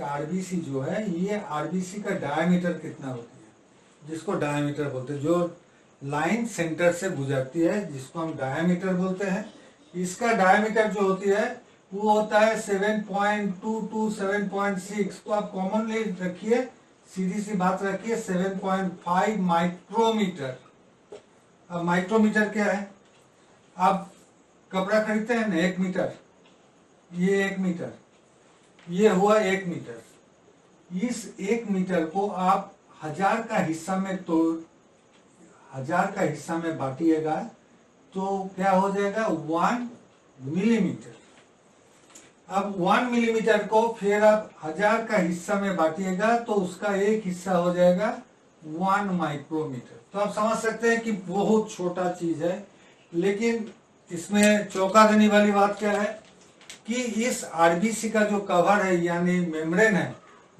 आरबीसी जो है, ये आरबीसी का डायमीटर कितना होती है, जिसको डायमीटर बोलते हैं, जो लाइन सेंटर से गुजरती है जिसको हम डायमीटर बोलते हैं, इसका डायमीटर जो होती है वो होता है 7.2 to 7.6, तो आप कॉमनली रखिए, सीधी सी बात रखिए 7.5 माइक्रोमीटर। अब माइक्रोमीटर क्या है? आप कपड़ा खरीदते हैं ना, 1 मीटर, ये 1 मीटर, ये हुआ 1 मीटर। इस 1 मीटर को आप 1000 का हिस्सा में, तो 1000 का हिस्सा में बांटिएगा तो क्या हो जाएगा? 1 मिलीमीटर। अब 1 मिलीमीटर को फिर आप 1000 का हिस्सा में बांटिएगा तो उसका एक हिस्सा हो जाएगा 1 माइक्रोमीटर। तो आप समझ सकते हैं कि बहुत छोटा चीज है, लेकिन इसमें चौंका देने वाली बात क्या है कि इस आरबीसी का जो कवर है यानी मेम्ब्रेन है,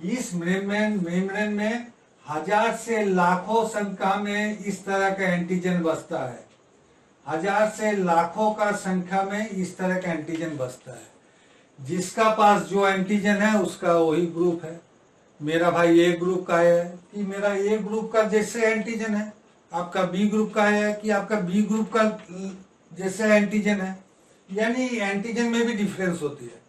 इस मेम्ब्रेन में 1000 से लाखों संख्या में इस तरह का एंटीजन बसता है, 1000 से लाखों का संख्या में इस तरह का एंटीजन बसता है। जिसका पास जो एंटीजन है उसका वही ग्रुप है। मेरा भाई ए ग्रुप का है कि मेरा ए ग्रुप का जैसे एंटीजन है, आपका बी ग्रुप का है कि आपका बी ग्रुप का जैसे एंटीजन है, यानी एंटीजन में भी डिफरेंस होती है।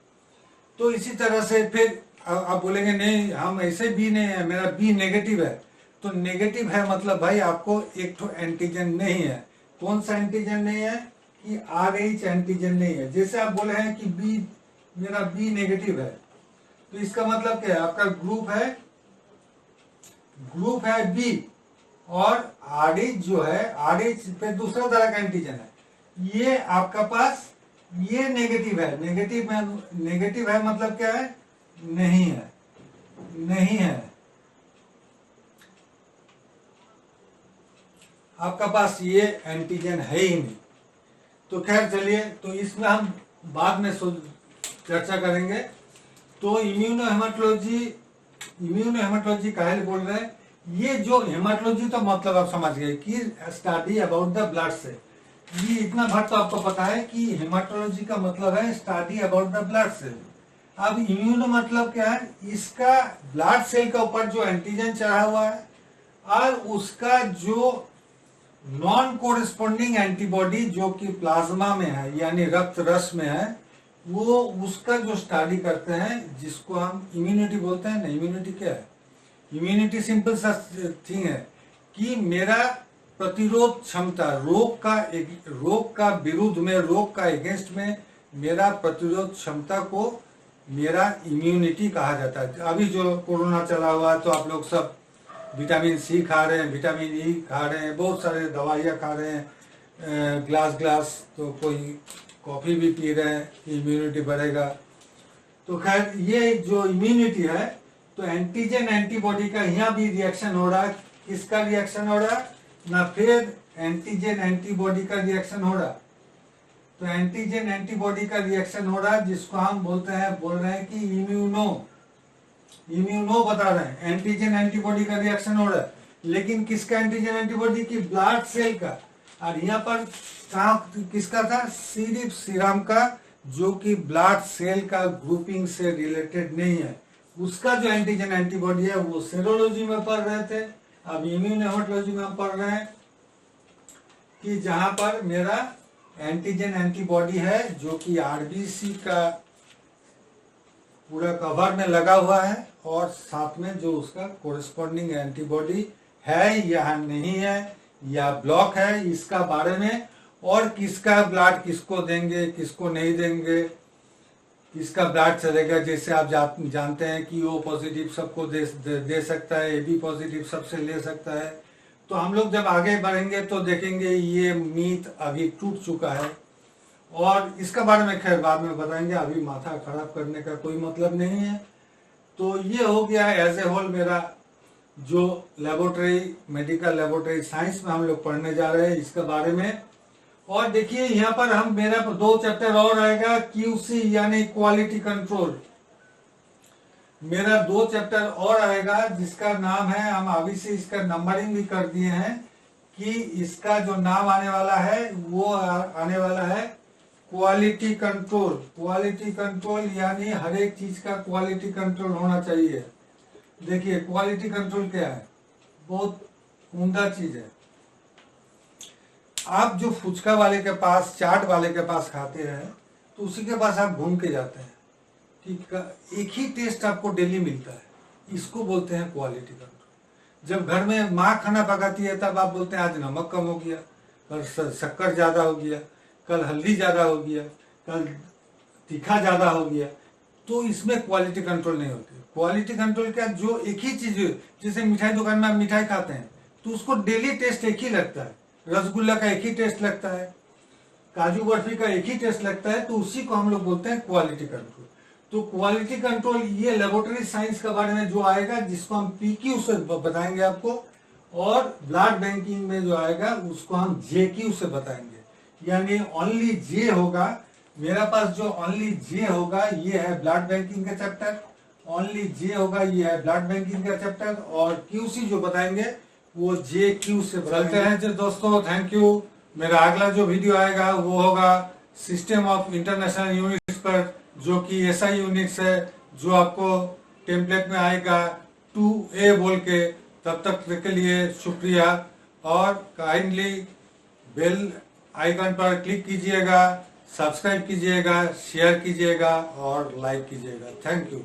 तो इसी तरह से फिर आप बोलेंगे नहीं हम ऐसे बी नहीं है, मेरा बी नेगेटिव है, तो नेगेटिव है मतलब भाई आपको एक तो एंटीजन नहीं है। कौन सा एंटीजन नहीं है? कि RH एंटीजन नहीं है। जैसे आप बोले हैं कि बी, मेरा बी नेगेटिव है, तो इसका मतलब क्या है? आपका ग्रुप है बी, और RH जो है, RH पे दूसरा तरह का एंटीजन है, ये आपका पास ये नेगेटिव है। नेगेटिव है मतलब क्या है? नहीं है आपका पास ये एंटीजन है ही नहीं। तो खैर चलिए, तो इसमें हम बाद में चर्चा करेंगे। तो इम्यूनो हेमाटोलॉजी काहे बोल रहे हैं? ये जो हेमाटोलॉजी तो मतलब आप समझ गए कि study about the blood cell. ये इतना भर तो आपको पता है कि हेमाटोलॉजी का मतलब है study about the blood cell. अब इम्यूनो मतलब क्या है? इसका ब्लड सेल के ऊपर जो एंटीजन चढ़ा हुआ है और उसका जो नॉन कोरिस्पोंडिंग एंटीबॉडी जो कि प्लाज्मा में है यानी रक्त रस में है, वो उसका जो स्टडी करते हैं, जिसको हम इम्यूनिटी बोलते हैं ना। इम्यूनिटी क्या है? इम्यूनिटी सिंपल सा थिंग है कि मेरा प्रतिरोध क्षमता, रोग का विरुद्ध में, रोग का अगेंस्ट में मेरा प्रतिरोध क्षमता को मेरा इम्यूनिटी कहा जाता है। अभी जो कोरोना चला हुआ है तो आप लोग सब विटामिन सी खा रहे हैं, विटामिन ई खा रहे हैं, बहुत सारे दवाइयाँ खा रहे हैं, ग्लास, तो कोई कॉफ़ी भी पी रहे हैं, इम्यूनिटी बढ़ेगा। तो खैर ये जो इम्यूनिटी है, तो एंटीजन एंटीबॉडी का यहाँ भी रिएक्शन हो रहा है। किसका रिएक्शन हो रहा है ना, फिर एंटीजन एंटीबॉडी का रिएक्शन हो रहा है। तो एंटीजन एंटीबॉडी का रिएक्शन हो रहा है, जिसको हम बोल रहे हैं कि इम्यूनो बता रहे हैं। एंटीजन एंटीबॉडी का रिएक्शन हो रहा है, लेकिन किसका एंटीजन एंटीबॉडी की, ब्लड सेल का। और यहाँ पर किसका था, सिर्फ सीरम का, जो कि ब्लड सेल का ग्रुपिंग से रिलेटेड नहीं है। उसका जो एंटीजन एंटीबॉडी है वो सेरोलॉजी में पढ़ रहे थे। अब इम्यूनोहेमेटोलॉजी में हम पढ़ रहे हैं कि जहां पर मेरा एंटीजन एंटीबॉडी है, जो कि आरबीसी का पूरा कवर में लगा हुआ है, और साथ में जो उसका कोरिस्पॉन्डिंग एंटीबॉडी है या नहीं है, या ब्लॉक है, इसका बारे में, और किसका ब्लड किसको देंगे, किसको नहीं देंगे, किसका ब्लड चलेगा। जैसे आप जानते हैं कि ओ पॉजिटिव सबको दे सकता है, AB पॉजिटिव सबसे ले सकता है। तो हम लोग जब आगे बढ़ेंगे तो देखेंगे ये मीथ अभी टूट चुका है, और इसका बारे में खैर बाद में बताएंगे, अभी माथा खराब करने का कोई मतलब नहीं है। तो ये हो गया एज ए होल मेरा जो लेबोरेटरी, मेडिकल लेबोरेटरी साइंस में हम लोग पढ़ने जा रहे हैं इसके बारे में। और देखिए यहाँ पर हम मेरा 2 चैप्टर और आएगा, QC यानी क्वालिटी कंट्रोल। मेरा 2 चैप्टर और आएगा, जिसका नाम है, हम अभी से इसका नंबरिंग भी कर दिए हैं, कि इसका जो नाम आने वाला है वो आने वाला है क्वालिटी कंट्रोल। क्वालिटी कंट्रोल यानी हर एक चीज का क्वालिटी कंट्रोल होना चाहिए। देखिए क्वालिटी कंट्रोल क्या है, बहुत उम्दा चीज है। आप जो फुचका वाले के पास, चाट वाले के पास खाते हैं, तो उसी के पास आप घूम के जाते हैं, ठीक है, एक ही टेस्ट आपको डेली मिलता है, इसको बोलते हैं क्वालिटी कंट्रोल। जब घर में माँ खाना पकाती है तब आप बोलते हैं आज नमक कम हो गया, कल शक्कर ज्यादा हो गया, कल हल्दी ज्यादा हो गया, कल तीखा ज्यादा हो गया। तो इसमें क्वालिटी कंट्रोल नहीं होती। क्वालिटी कंट्रोल क्या, जो एक ही चीज, जैसे मिठाई दुकान में आप मिठाई खाते हैं तो उसको डेली टेस्ट एक ही लगता है, रसगुल्ला का एक ही टेस्ट लगता है, काजू बर्फी का एक ही टेस्ट लगता है, तो उसी को हम लोग बोलते हैं क्वालिटी कंट्रोल। तो क्वालिटी कंट्रोल ये लेबोरेटरी साइंस के बारे में जो आएगा, जिसको हम PQ से बताएंगे आपको, और ब्लड बैंकिंग में जो आएगा उसको हम JQ से बताएंगे। यानी ओनली J होगा मेरा पास, जो ओनली J होगा ये है ब्लड बैंकिंग का चैप्टर, ओनली J होगा ये है ब्लड बैंकिंग का चैप्टर, और QC जो बताएंगे वो JQ से चलते हैं। जो दोस्तों थैंक यू। मेरा अगला जो वीडियो आएगा वो होगा सिस्टम ऑफ इंटरनेशनल यूनिट्स पर, जो कि SI यूनिट्स है, जो आपको टेम्पलेट में आएगा 2A बोल के। तब तक के लिए शुक्रिया, और काइंडली बेल आइकन पर क्लिक कीजिएगा, सब्सक्राइब कीजिएगा, शेयर कीजिएगा और लाइक कीजिएगा। Thank you.